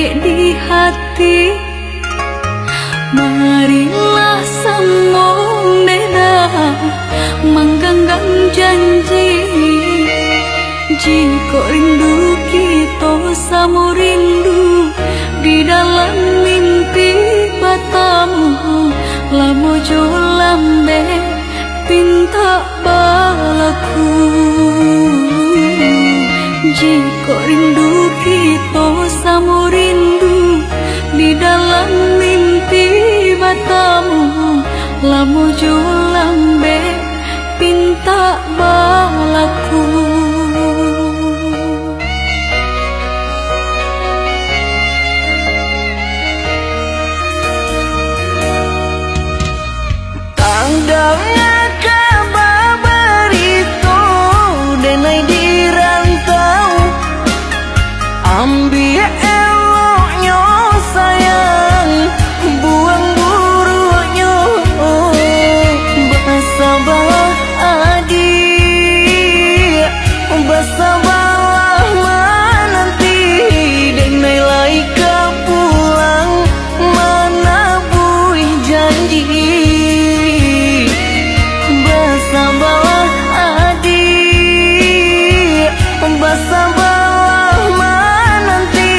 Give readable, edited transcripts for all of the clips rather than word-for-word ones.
di hati. Marilah sambung beda menggenggam janji. Jika rindu kita sama rindu di dalam mimpi batamu, lamo jo lambe pinta balaku. Jika rindu kita sama rindu di dalam mimpi batamu, lamo jo lambe pinta balaku. Tandangnya kabar berito denai di rantau, ambil eloknya sayang, buang buruknya. Bersabarlah adik, bersabarlah menanti, denai laika pulang mana buih janji. Bersabarlah adik, bersabarlah menanti,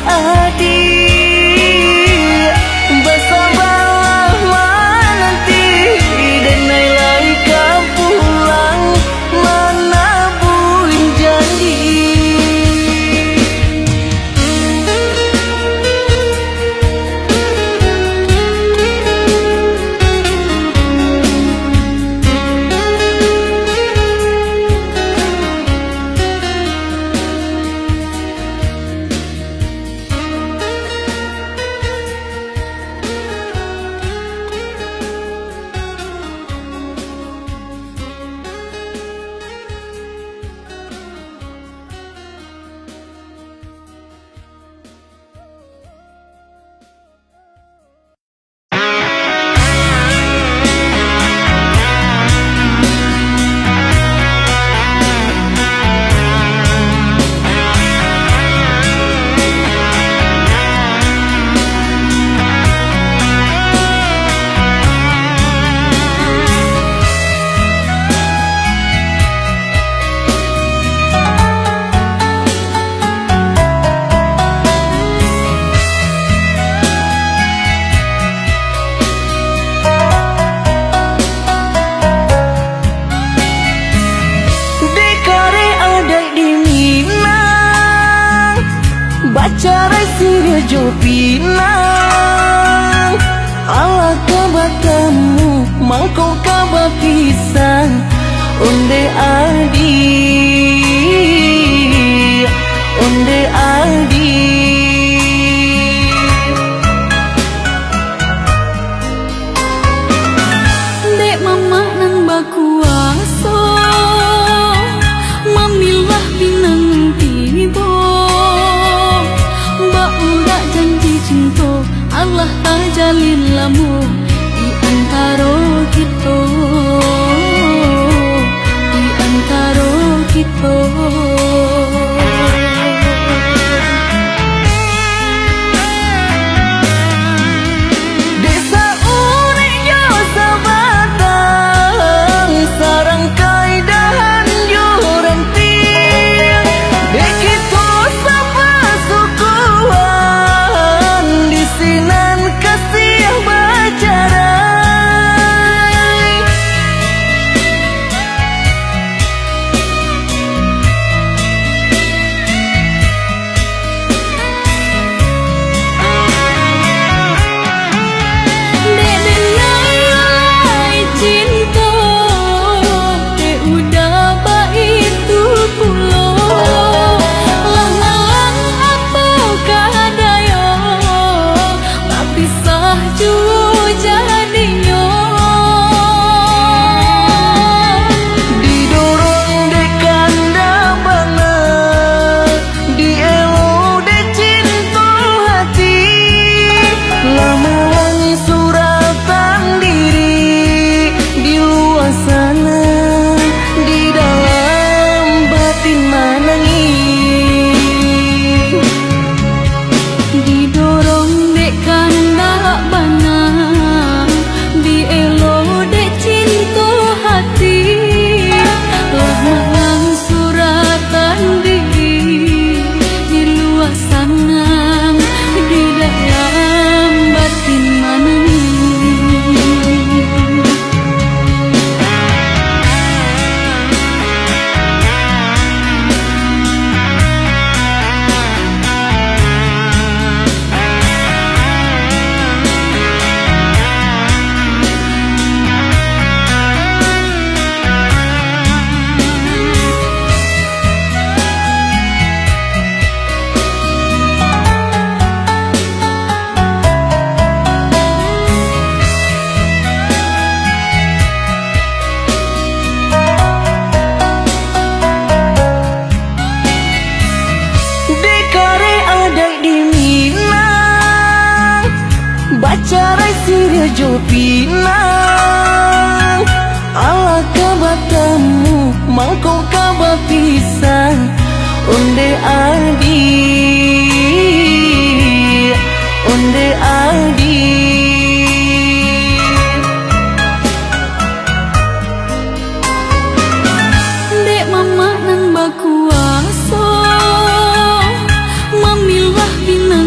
adik. Bersabarlah menanti, denai lai kau pulang, mana buih janji. Bacarai siria jo pinang, ala kabatamu mangkau kaba pisang, onde adi, onde adi. Dek mama nang bakuaso, mamilah pinang tibo. Udah janji cinta Allah ajalin lamu di antara kita, di antara kita. Desa unik yo sabatang, sarang kaidahan yo renting. Dek kita sapa sukuan, di sinan kasih bacarai. Dek denai cinta, dek udah baik tu pulau. Lang-lang apakah daya, tak pisah jua jadinya. Didorong dek kanda banget, dielo dek cinta hati. Lama wangi suratan diri di luar sana, di dalam batin menangis. Didorong dek kanda bana, dielo dek cinta hati. Lang-lang suratan diri di luar sana, di dalam batin menangis. Dekare adai di Minang, bacarai siria jo pinang. Ala kabatamu mangkau kaba pisang, onde adi, onde adi. Dek mama nang bakuaso, mamilah bina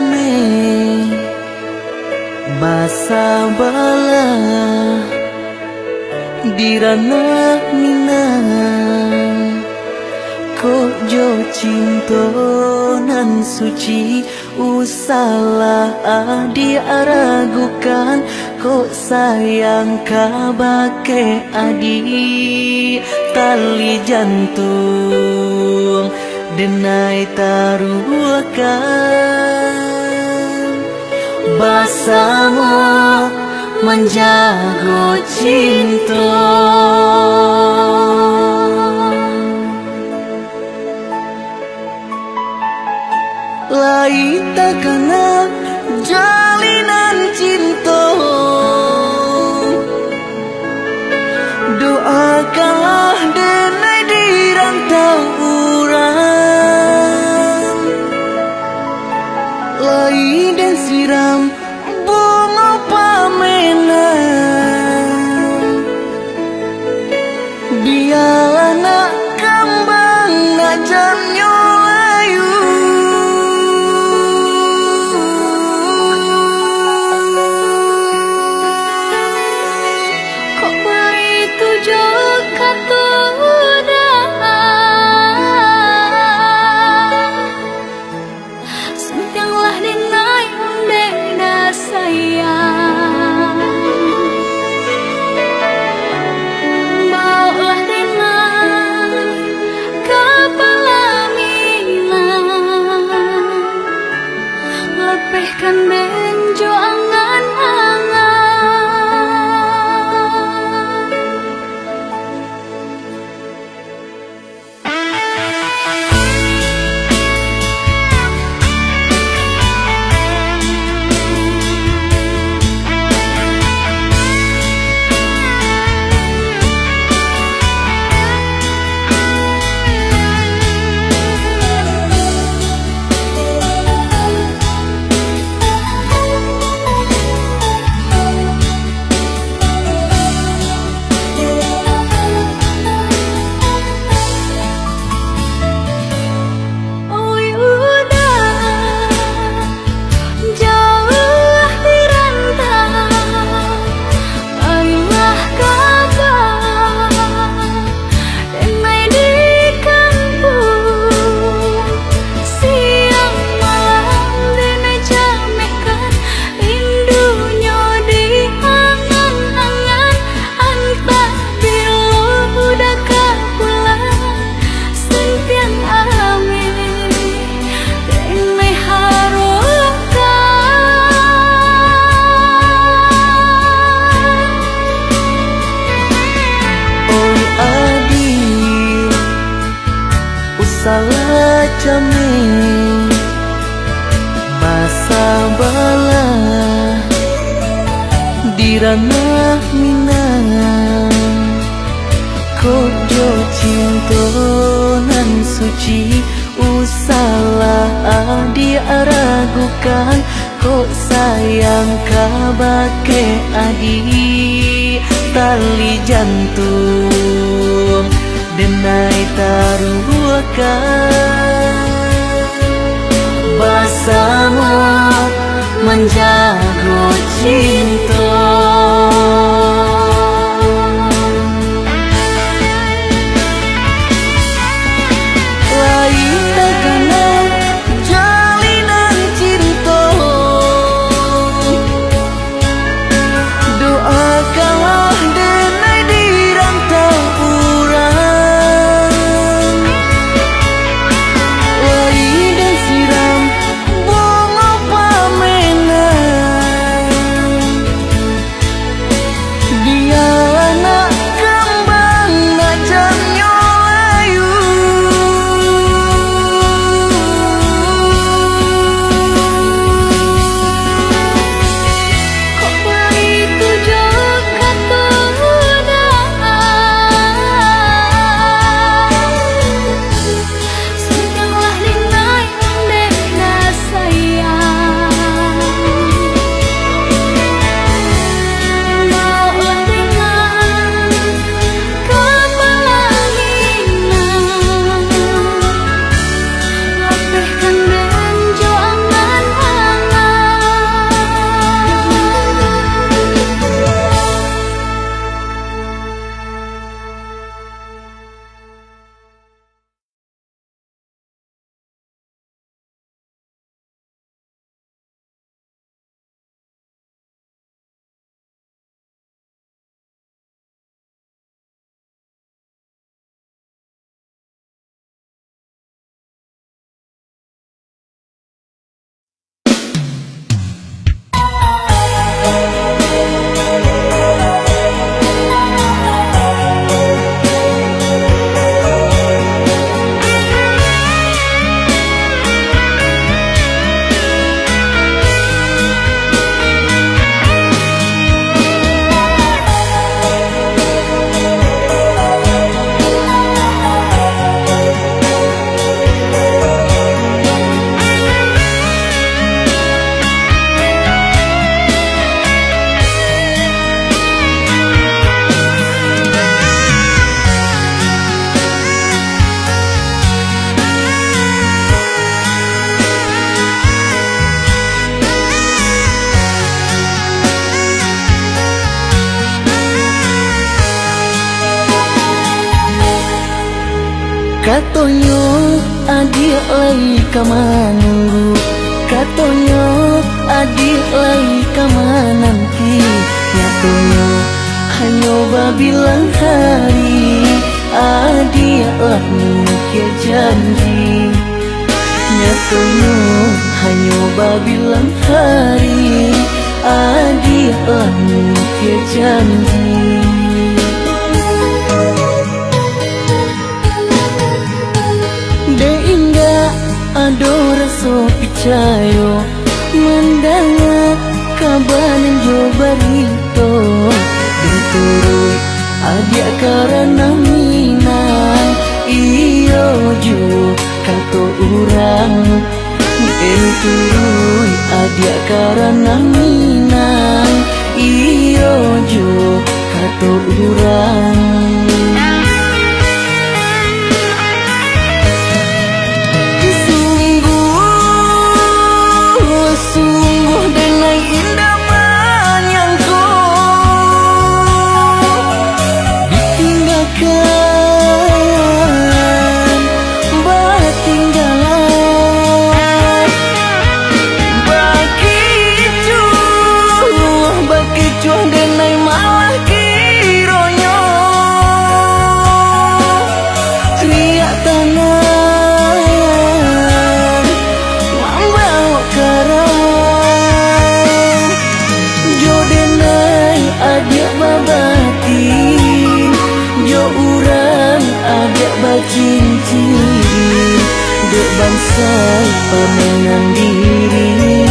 jame basa bala dirana mina ko jo cinto nan suci usalah diaragukan ko sayang kabake adi tali jantung denai taruhkan bersama menjaga cinta. Lai tak kena jalinan cinta, doakanlah denai di rantau urang. Lai dan siram bunga pamenang, biar anak kembang najamnya layu. Lepehkan benjo angan-angan. Salah jame basa bala dirana mina kojo cinta nan suci usalah diaragukan ko sayang kabake adi tali jantung denai taruhkan bersama menjaga cinta. Lai tak kena jalinan cinta, doakanlah denai di rantau urang. Lai dan siram bunga pamenang, Katonyo adik lai kamanunggu, katonyo adik lai kamananti. Katonyo hanya babilang hari, adik lah mungkin janji. Katonyo hanya babilang hari, adik lah mungkin janji. Ado rasa picayo mendengar kabanan jo barito diturut adik karena minang iyo jo kato urang diturut adik karena minang iyo jo kato urang. Sungguh denai indah menyangko ditinggalkan bertinggalan. Bakicuh denai malah kironyo riak tanah membawa karang. Adik babatin, jo urang adik bacincin, dek bansai pamenang diri,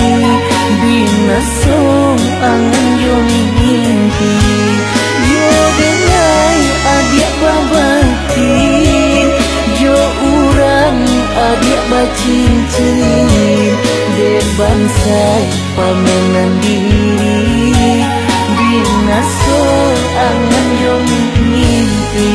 binasong angan jo mimpi. Jo denai adik babatin, jo urang adik bacincin, dek bansai pamenang diri, binaso angan yo mimpi.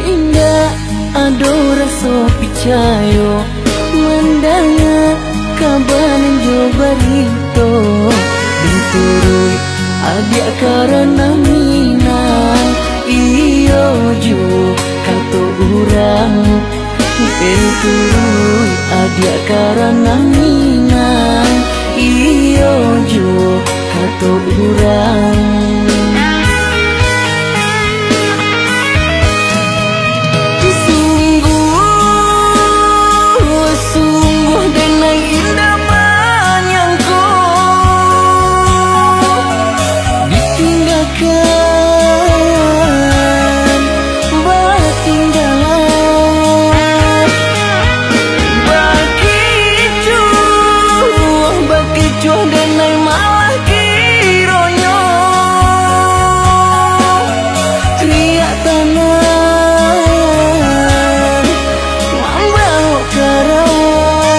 Indah ado rasa picayo mendengar kabanan jo barito diturut adik karena minang iyo jo kato urang. Diturut adik karena minang iyo jo kato urang. Bakicuh denai malah kironyo riak tanah membawa karang.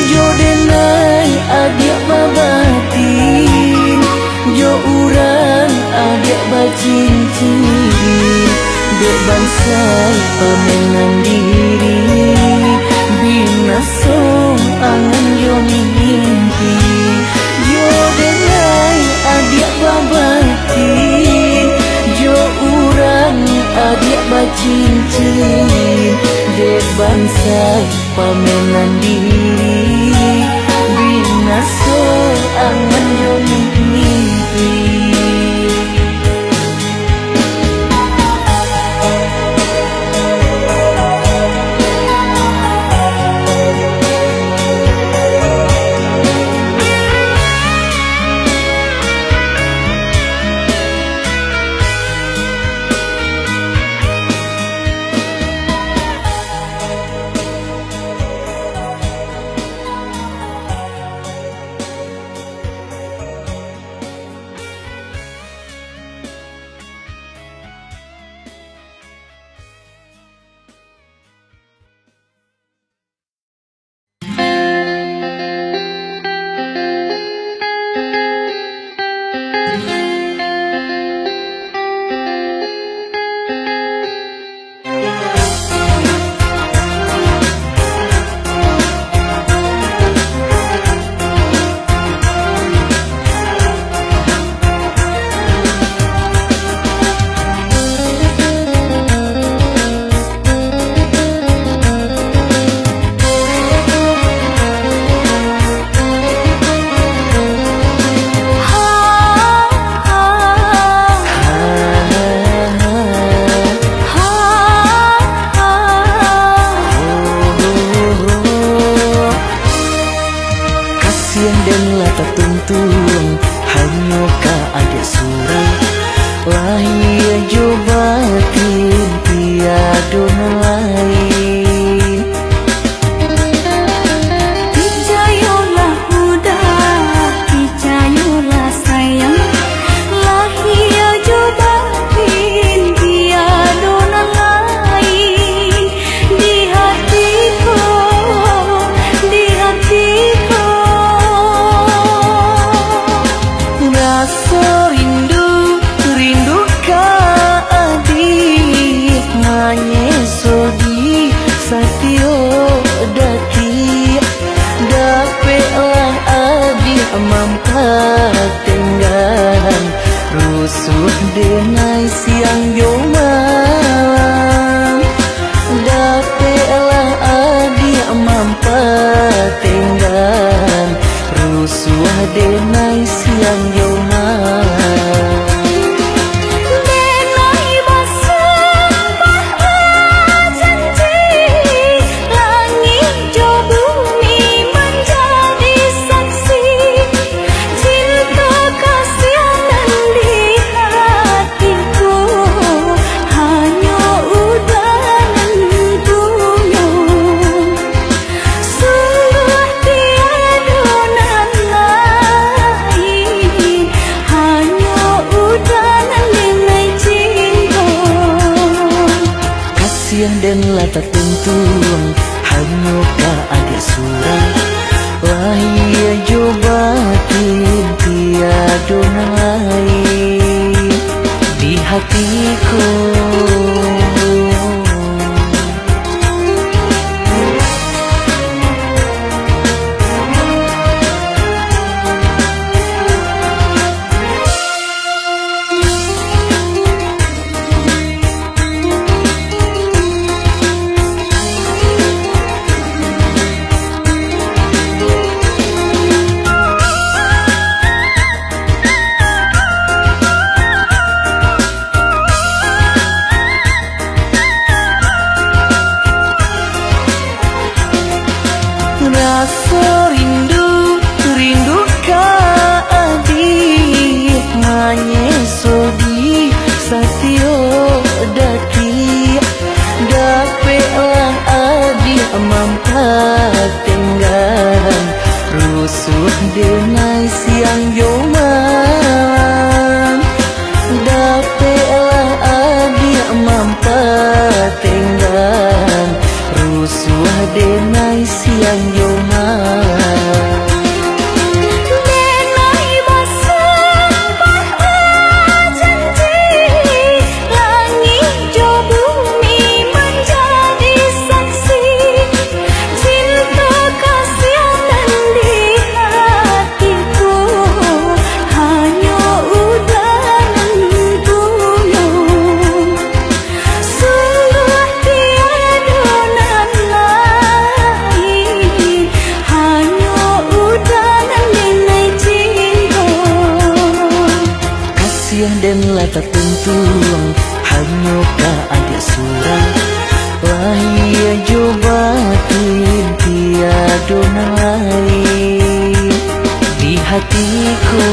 Jo denai adik babatin, jo urang adik bacincin, dek bansai pamenang diri, binasong angan yo mimpi. Jo denai adik babatin, jo urang adik bacincin, dek bansai pamenang diri, binasong angan yo mimpi. rusuh denai siang yo malam. Dapatlah adik mampatenggan rusuh denai siang yo malam. Dan lata tentu hanya ka adik surang lahia jo batin tiada lain di hatiku. Rasa rindu, rindu ka adik manyeso di satyo daki. Dapatlah adik mampatenggan rusuh denai siang yo malam. Dapatlah adik mampatenggan rusuh denai siang yo malam. Dan lata tentu hanya ka adik surang lahia jo batin tiada lain di hatiku.